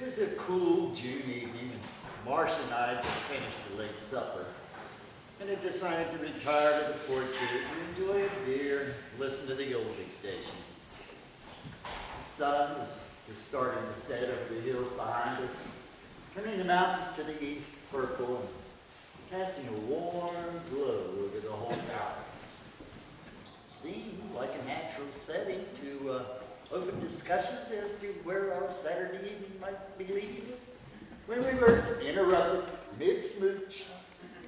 was a cool June evening, and Marcia and I had just finished a late supper, and had decided to retire to the porch here to enjoy a beer and listen to the oldie station. The sun was just starting to set over the hills behind us, turning the mountains to the east purple and casting a warm glow over the whole valley. It seemed like a natural setting to open discussions as to where our Saturday evening might be leading us, when we were interrupted mid-smooch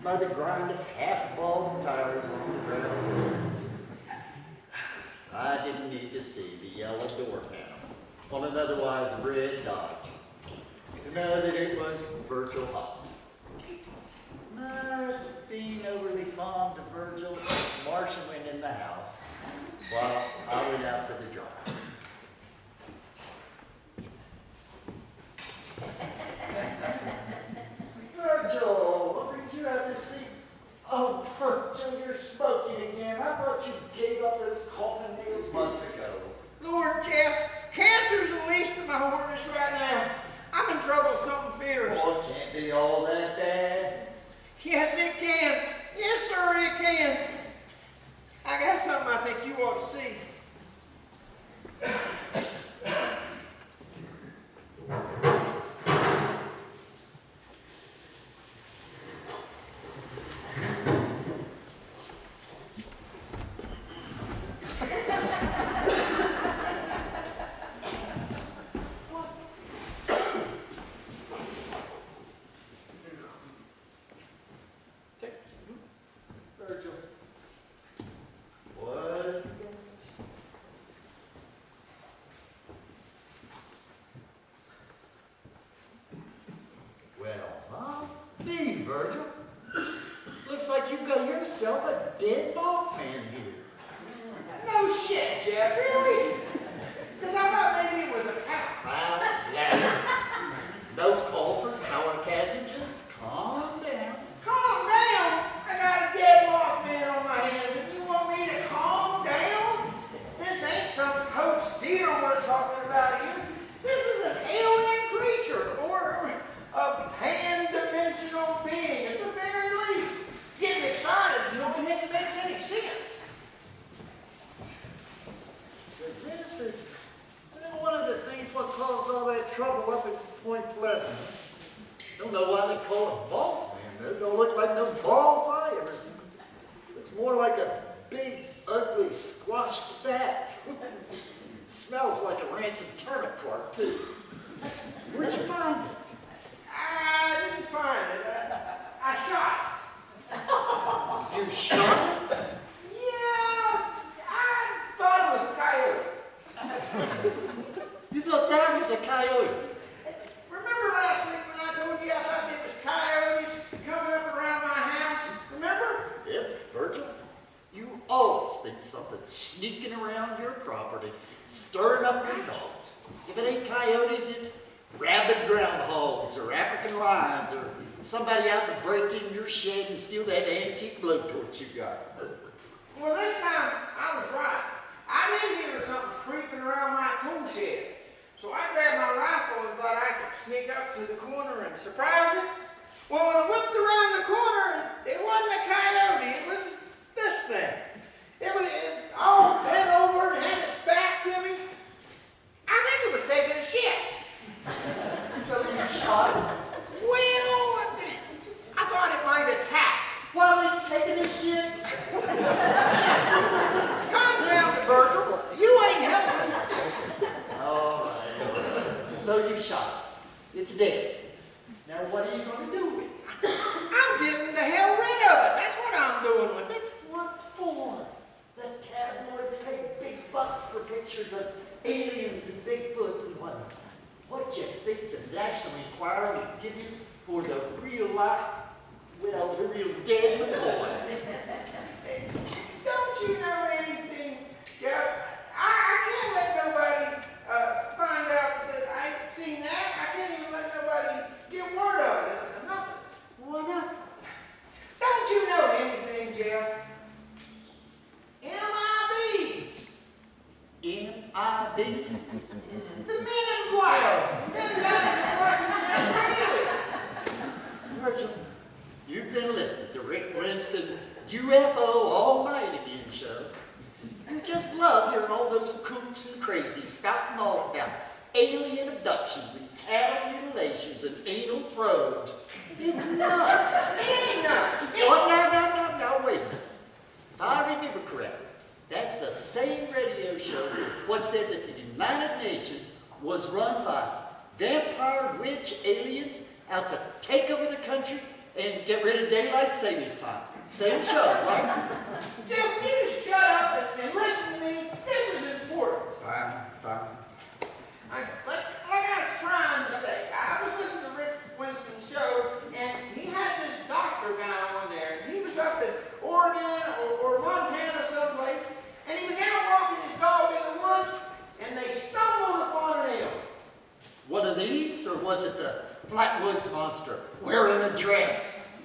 by the grind of half-bald tires on the gravel. I didn't need to see the yellow door panel on an otherwise red Dodge to know that it was Virgil Hawks. Not being overly fond of Virgil, Marcia went in the house while I went out to the drive. Virgil, what did you have to see? Oh, Virgil, you're smoking again. I thought you gave up those coffin nails months ago. Lord, Jeff, cancer's the least of my worries right now. I'm in trouble with something fierce. Oh, it can't be all that bad. Yes, it can. Yes, sir, it can. I got something I think you ought to see. Virgil. What? Well, me, Virgil. Looks like you've got yourself a dead Mothman here. No shit, Jeff, really? Because I thought maybe it was a cat. Well, yeah. No call for sarcasm, just calm down. Calm down. I got a dead Mothman on my hands, and you want me to calm down? This ain't some coach deer we're talking about here. This is an alien creature, or a pan-dimensional being at the very least. Getting excited is the only thing that makes any sense. So this is one of the things what caused all that trouble up at Point Pleasant. Don't know why they call it Mothman. It don't look like no ball fires. Looks more like a big, ugly, squashed bat. Smells like a rancid turnip truck, too. Where'd you find it? I didn't find it. I shot it. You shot it? Yeah, I thought it was a coyote. You thought that was a coyote? Remember last week when I told you I thought it was coyotes coming up around my house? Remember? Yep, Virgil. You always think something's sneaking around your property, stirring up your dogs. If it ain't coyotes, it's rabid groundhogs or African lions or somebody out to break in your shed and steal that antique blowtorch you got. Well, this time I was right. I did hear something creeping around my tool shed. So I grabbed my rifle and thought I could sneak up to the corner and surprise it. Well, when I whipped around the corner, it wasn't a coyote. It was this thing. It's all bent over and had its back to me. I think it was taking a shit. So you shot it? Well, I thought it might attack. While it's taking a shit? Calm down, Virgil. You ain't helping. All right. So you shot it. It's dead. Now what are you going to do with it? I'm getting the hell rid of it. That's what I'm doing with it. What for? The tabloids take big bucks for pictures of aliens and Bigfoots and whatnot. What do you think the National Enquirer would give you for the real life, well, the real dead McCoy? Don't you know anything, Jeff? I can't let nobody find out that I ain't seen that. I can't even let nobody get word of it. Nothing. Why not? Don't you know anything, Jeff? MIBs. MIB? The Men Inquirer. Them guys been listening to Rick Winston's UFO All-Night Again show, you just love hearing all those kooks and crazies spouting off about alien abductions and cattle mutilations and anal probes. It's nuts. It ain't nuts. No, wait a minute. If I remember correctly, that's the same radio show what said that the United Nations was run by vampire witch aliens out to take over the country and get rid of daylight savings time. Same show, right? Jeff, you just shut up and listen to me. This is important. Fine. Like I was trying to say, I was listening to Rick Winston's show, and he had this doctor guy on there. He was up in Oregon or Montana someplace, and he was out walking his dog in the woods, and they stumbled upon an alien. One of these, or was it the Flatwoods monster wearing a dress?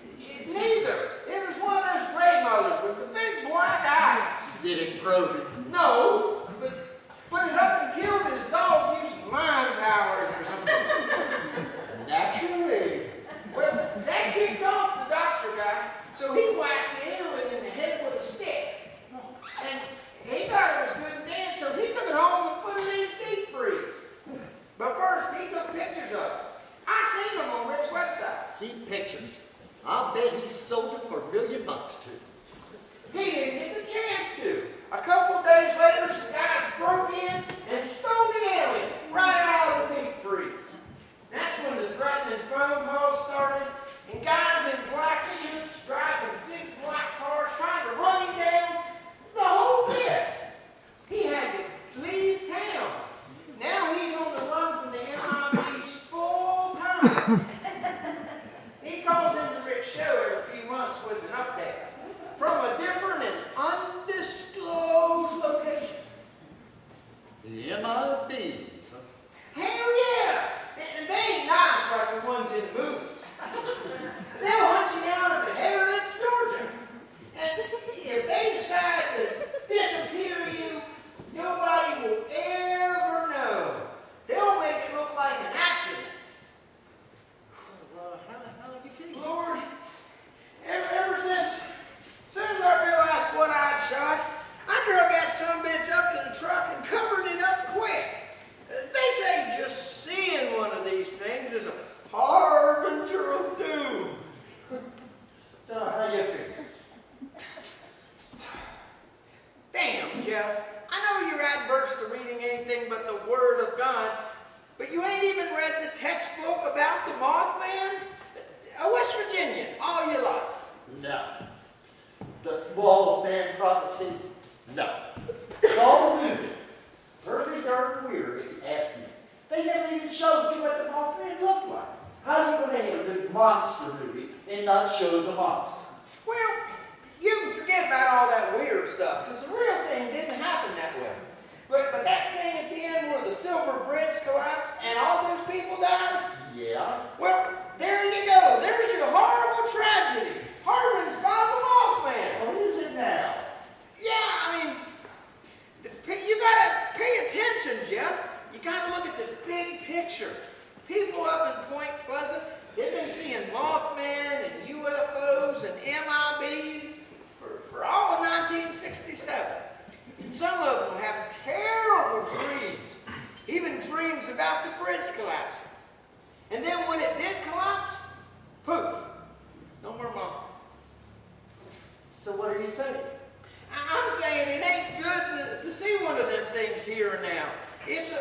Neither. It was one of those gray mothers with the big black eyes. Did it probe it? No, but put it up and killed his dog using mind powers or something. Naturally. Well, that kicked off the doctor guy, so he whacked the alien in the head with a stick. And he thought it was good and dead, so he took it home and put it in his deep freeze. But first, he took pictures of it. I seen them on Rick's website. See pictures. I'll bet he sold it for $1 million too. He didn't get the chance to. A couple of days later, some guys broke in and stole the alien right out of the deep freeze. That's when the threatening phone calls started, and guys in black suits driving big black cars trying to run him down. The whole bit. He had to leave town. Now he's on the run from the MIBs full time. He calls into Rick's show every few months with an update from a different and undisclosed location. The MIBs, huh? Hell yeah! And they ain't nice like the ones in the movies. They'll hunt you down if it ever hits Georgia. And if they decide to disappear you, nobody will ever know. They'll make it look like an accident. So, how do you feel? Lord, ever since, soon as I realized what I'd shot, I drug that sumbitch up to the truck and covered it up quick. They say just seeing one of these things is a harbinger of doom. So, how you feel? Damn, Jeff. I know you're adverse to reading anything but the Word of God, but you ain't even read the textbook about the Mothman? West Virginia, all your life. No. The Mothman prophecies? No. Saw the movie. Pretty darn weird, if you ask me. They never even showed you what the Mothman looked like. How are you going to have a good monster movie and not show the monster? Well, you can forget about all that weird stuff, because the real thing didn't happen that way. But that thing at the end where the Silver Bridge collapsed and all those people died? Yeah. Well, there you go. There's your horrible tragedy. Hardened by the Mothman. What is it now? Yeah, I mean, you gotta pay attention, Jeff. You gotta look at the big picture. People up in Point Pleasant, they've been seeing Mothman and UFOs and MIBs for all of 1967. And some of them have terrible dreams, even dreams about the bridge collapsing. And then when it did collapse, poof, no more Mothman. So what are you saying? I'm saying it ain't good to see one of them things here and now. It's a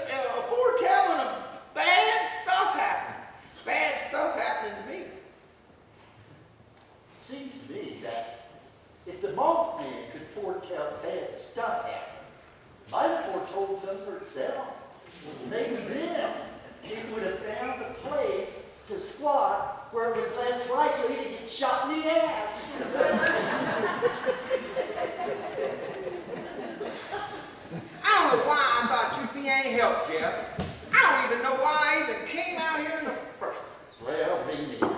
foretelling of bad stuff happening. Bad stuff happening to me. Seems to me that if the Mothman could foretell bad stuff happening, might have foretold some for itself. Maybe then it would have found a place to squat where it was less likely to get shot in the ass. I don't know why I thought you'd be any help, Jeff. I don't even know why I even came out here in the first place. Well, me neither.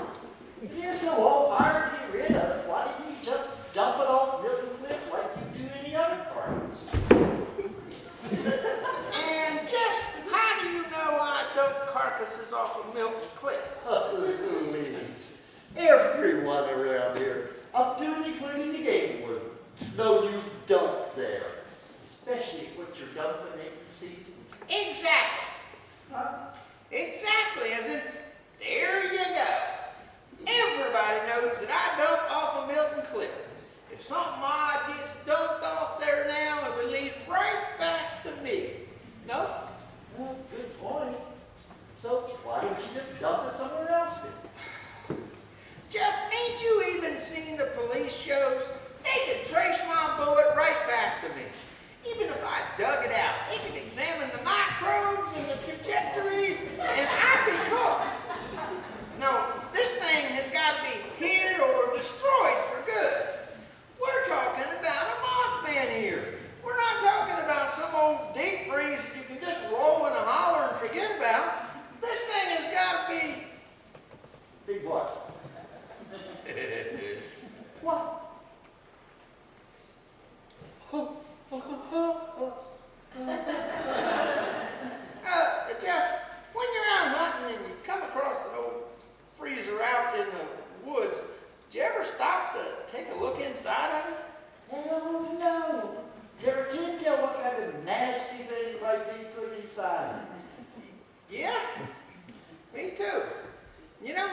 If you're so all-fired to get rid of it, why didn't you just dump it off River Cliff like you do any other cards? And Jess, how do you know I dump carcasses off of Milton Cliff? Please. Everyone around here, up to and including the game warden, know you dump there. Especially if what you're dumping ain't in season. Exactly. Huh? Exactly, as in, there you go. Everybody knows that I dump off of Milton Cliff. If something odd gets dumped off there now, it will lead right back to me. No? Well, good point. So why don't you just dump it somewhere else then? Jeff, ain't you even seen the police shows? They can trace my bullet right back to me. Even if I dug it out, they can examine the microbes and the trajectories, and I'd be caught. No, this thing has got to be hid or destroyed for good. We're talking about a Mothman here. We're not talking about some old deep freeze that you can just roll in a holler and forget about. This thing has got to be... Big what? What? Jeff, when you're out hunting and you come across an old freezer out in the woods, did you ever stop to take a look inside of it? Hell no. You ever can't tell what kind of nasty thing might be put inside it. Yeah, me too. You know,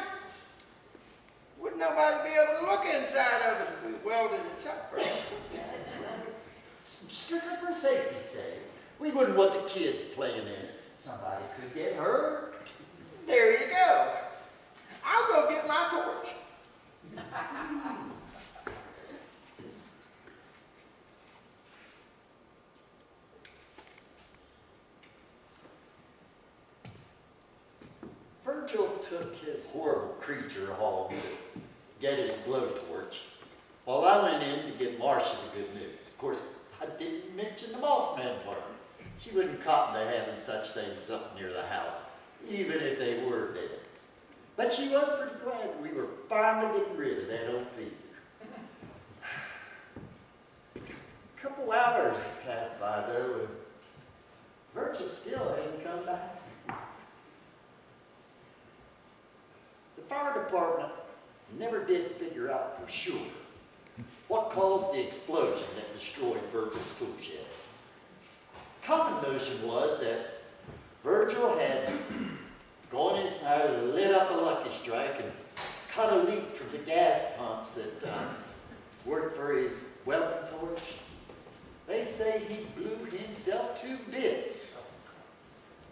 wouldn't nobody be able to look inside of it if we welded it shut first. That's right. Strictly for safety's sake. We wouldn't want the kids playing in it. Somebody could get hurt. There you go. I'll go get my torch. Virgil took his horrible creature home to get his blowtorch, while I went in to get Marcia the good news. Of course, I didn't mention the Mothman part. She wouldn't cotton to having such things up near the house, even if they were dead. But she was pretty glad that we were finally getting rid of that old freezer. A couple hours passed by, though, and Virgil still hadn't come back. The fire department never did figure out for sure what caused the explosion that destroyed Virgil's tool shed. Common notion was that Virgil had gone inside and lit up a Lucky Strike and cut a leak from the gas pumps that worked for his welding torch. They say he blew himself to bits.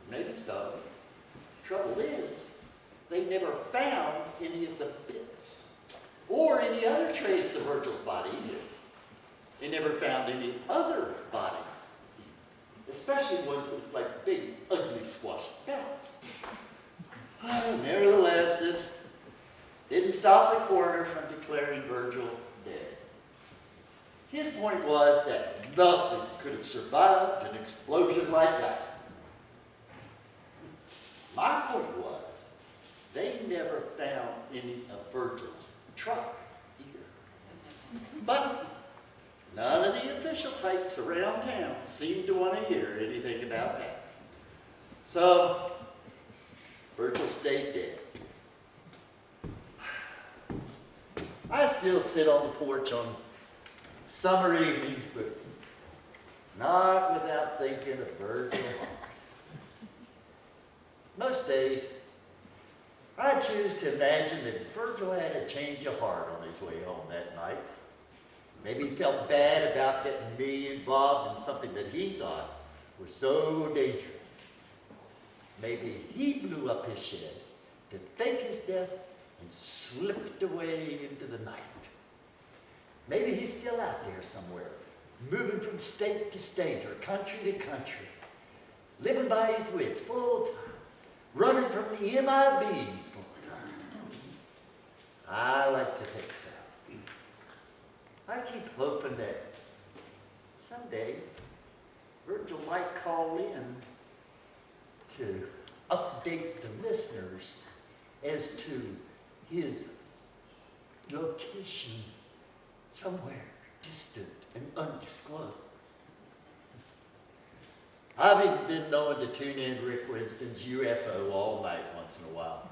Maybe so. Trouble is, they never found any of the bits or any other trace of Virgil's body either. They never found any other bodies, especially ones with like big, ugly, squashed bats. Nevertheless, this didn't stop the coroner from declaring Virgil dead. His point was that nothing could have survived an explosion like that. My point was, they never found any of Virgil's truck either. But none of the official types around town seemed to want to hear anything about that. So, Virgil stayed dead. I still sit on the porch on summer evenings, but not without thinking of Virgil Hawks. Most days, I choose to imagine that Virgil had a change of heart on his way home that night. Maybe he felt bad about getting me involved in something that he thought was so dangerous. Maybe he blew up his shed to fake his death and slipped away into the night. Maybe he's still out there somewhere, moving from state to state or country to country, living by his wits full time, running from the MIBs full time. I like to think so. I keep hoping that someday Virgil might call in to update the listeners as to his location somewhere distant and undisclosed. I've even been known to tune in Rick Winston's UFO all night once in a while.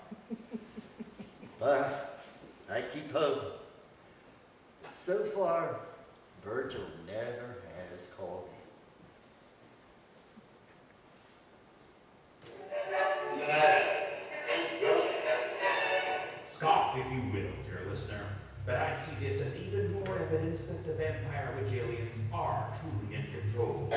But I keep hoping. So far, Virgil never has called in. Scoff, if you will, dear listener, but I see this as even more evidence that the vampire witch-aliens are truly in control.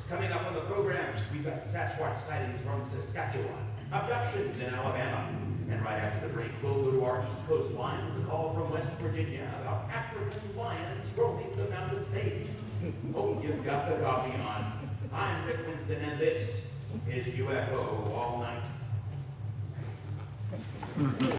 Coming up on the program, we've got Sasquatch sightings from Saskatchewan, abductions in Alabama, and right after the break, we'll go to our East Coast line with a call from West Virginia about African lions roaming the mountain state. Hope you've got the coffee on. I'm Rick Winston, and this is UFO All Night.